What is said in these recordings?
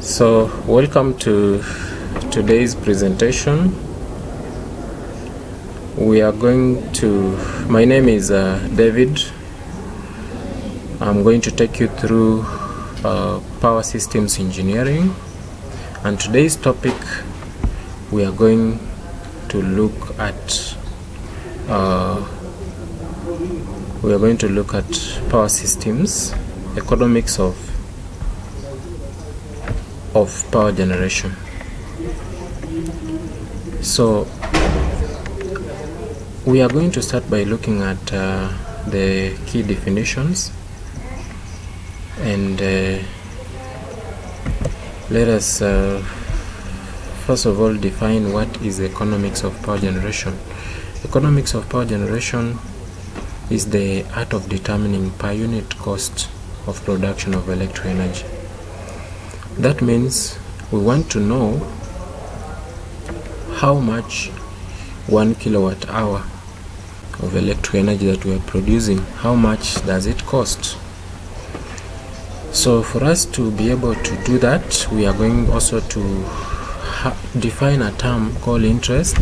So, welcome to today's presentation. We are going to, my name is David. I'm going to take you through power systems engineering, and today's topic we are going to look at power systems, economics of power generation. So we are going to start by looking at the key definitions, and let us first of all define what is economics of power generation. Economics of power generation is the art of determining per unit cost of production of electric energy. That means we want to know how much 1 kilowatt hour of electric energy that we are producing, how much does it cost? So for us to be able to do that, we are going also to define a term called interest.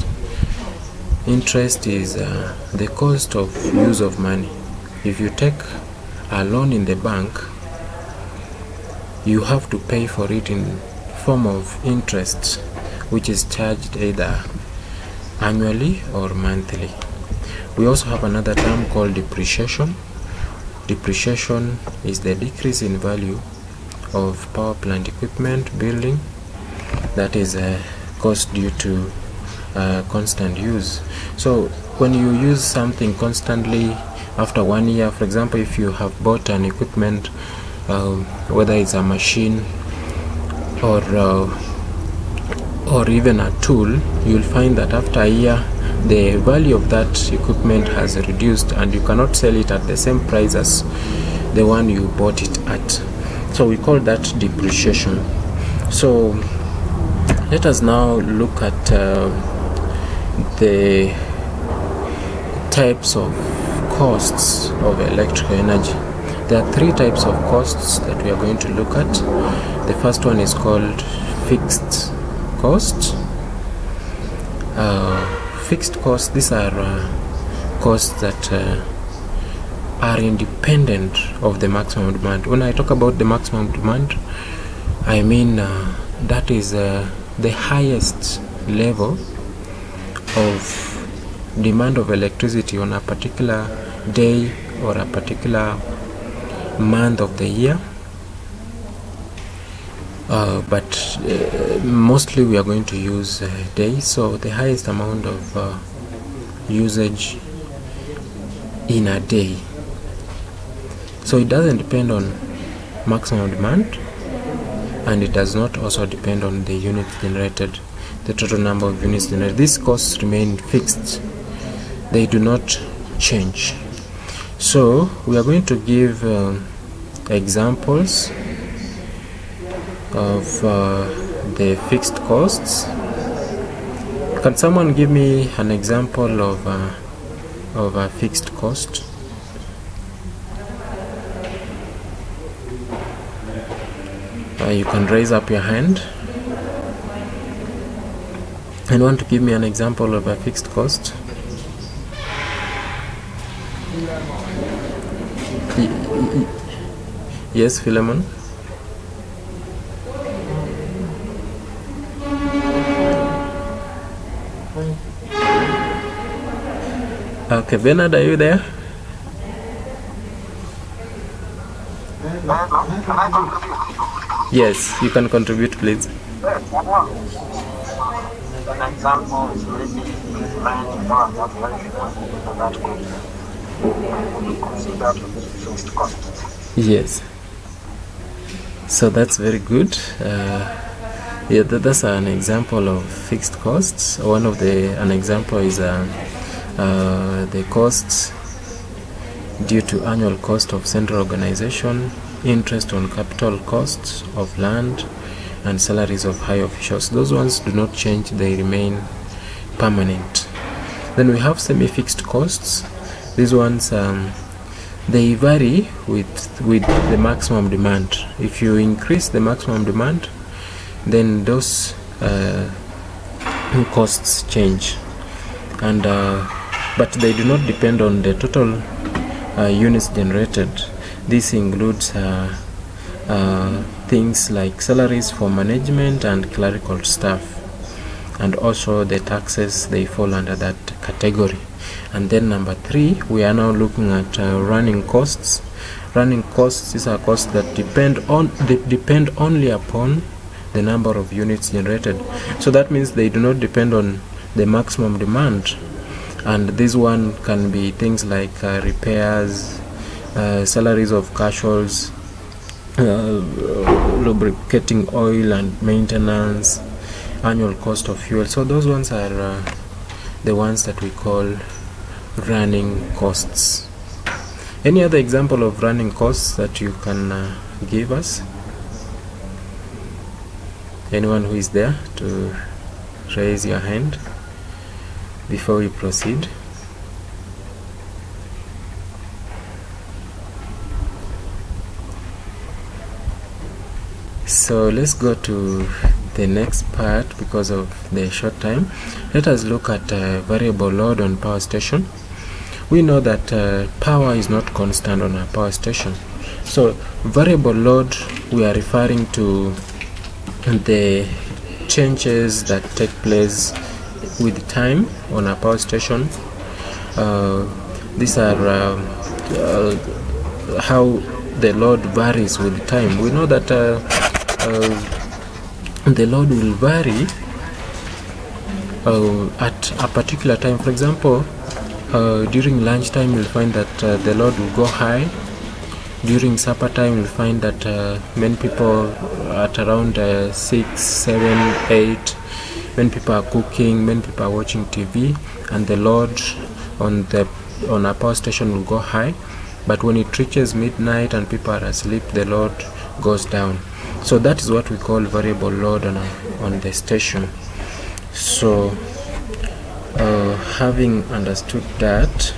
Interest is the cost of use of money. If you take a loan in the bank, you have to pay for it in form of interest, which is charged either annually or monthly. We also have another term called depreciation. Depreciation is the decrease in value of power plant equipment building that is a cost due to constant use. So when you use something constantly, after 1 year, for example, if you have bought an equipment, whether it's a machine or even a tool, you'll find that after a year the value of that equipment has reduced and you cannot sell it at the same price as the one you bought it at. So we call that depreciation. So let us now look at the types of costs of electric energy. There are three types of costs that we are going to look at. The first one is called fixed costs. Fixed costs, these are costs that are independent of the maximum demand. When I talk about the maximum demand, I mean that is the highest level of demand of electricity on a particular day or a particular month of the year, but mostly we are going to use days. So the highest amount of usage in a day. So it doesn't depend on maximum demand, and it does not also depend on the units generated, the total number of units generated. These costs remain fixed, they do not change. So we are going to give examples of the fixed costs. Can someone give me an example of a fixed cost? You can raise up your hand and want to give me an example of a fixed cost. Yes, Philemon. Okay, Bernard, are you there? Yes, you can contribute, please. An example is maybe rent power calculation that could be considered fixed cost. Yes. So that's very good. Yeah, that's an example of fixed costs. An example is the costs due to annual cost of central organization, interest on capital costs of land, and salaries of high officials. Those ones do not change, they remain permanent. Then we have semi-fixed costs. These ones they vary with the maximum demand. If you increase the maximum demand, then those costs change, and but they do not depend on the total units generated. This includes things like salaries for management and clerical staff, and also the taxes, they fall under that category. And then number 3, we are now looking at running costs. Running costs is a cost that depend only upon the number of units generated. So that means they do not depend on the maximum demand, and this one can be things like repairs, salaries of casuals, lubricating oil and maintenance, annual cost of fuel. So those ones are the ones that we call running costs. Any other example of running costs that you can give us? Anyone who is there to raise your hand before we proceed? So let's go to the next part because of the short time. Let us look at variable load on power station. We know that power is not constant on a power station. So variable load, we are referring to the changes that take place with time on a power station. These are how the load varies with time. We know that the load will vary at a particular time. For example, during lunchtime you'll find that the load will go high. During supper time you'll find that many people at around 6, 7, 8, when people are cooking, many people are watching TV, and the load on a power station will go high. But when it reaches midnight and people are asleep, the load goes down. So that is what we call variable load on the station. So having understood that,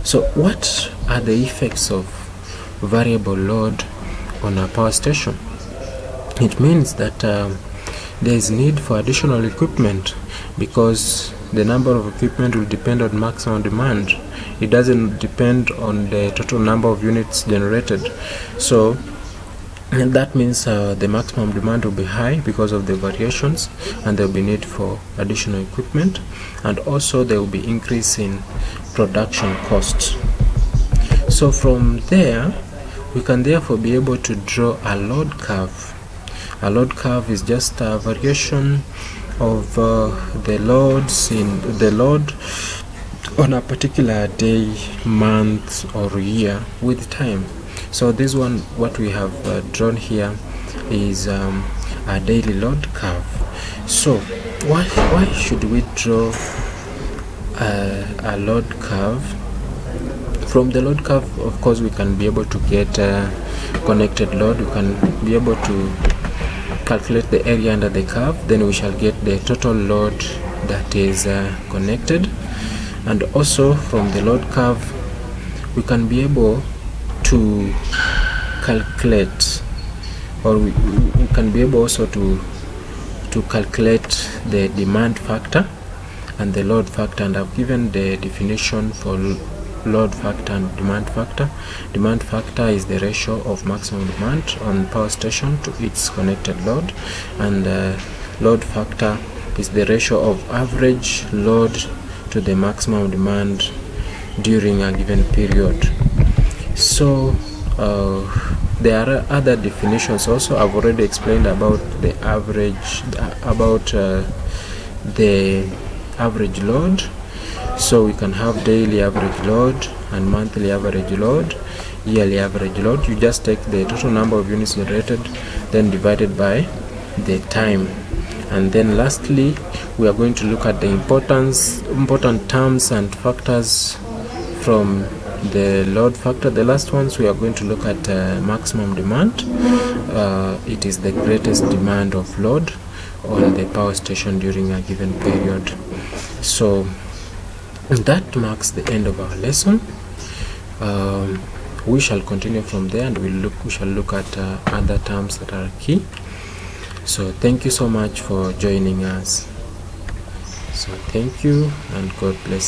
so what are the effects of variable load on a power station? It means that there is need for additional equipment, because the number of equipment will depend on maximum demand. It doesn't depend on the total number of units generated. So that means the maximum demand will be high because of the variations, and there will be need for additional equipment, and also there will be increase in production costs. So from there we can therefore be able to draw a load curve. A load curve is just a variation of the loads in the load on a particular day, month or year with time. So this one, what we have drawn here, is a daily load curve. So why should we draw a load curve? From the load curve, of course, we can be able to get connected load. We can be able to calculate the area under the curve. Then we shall get the total load that is connected. And also from the load curve, we can be able to calculate, or we can be able also to calculate the demand factor and the load factor. And I've given the definition for load factor and demand factor. Demand factor is the ratio of maximum demand on power station to its connected load, and load factor is the ratio of average load to the maximum demand during a given period. So there are other definitions also. I've already explained about the average, the average load. So we can have daily average load and monthly average load, yearly average load. You just take the total number of units generated, then divided by the time. And then lastly, we are going to look at the important terms and factors from the load factor. The last ones, we are going to look at maximum demand. It is the greatest demand of load on the power station during a given period. So that marks the end of our lesson. We shall continue from there, and we shall look at other terms that are key. So thank you so much for joining us. So thank you and God bless.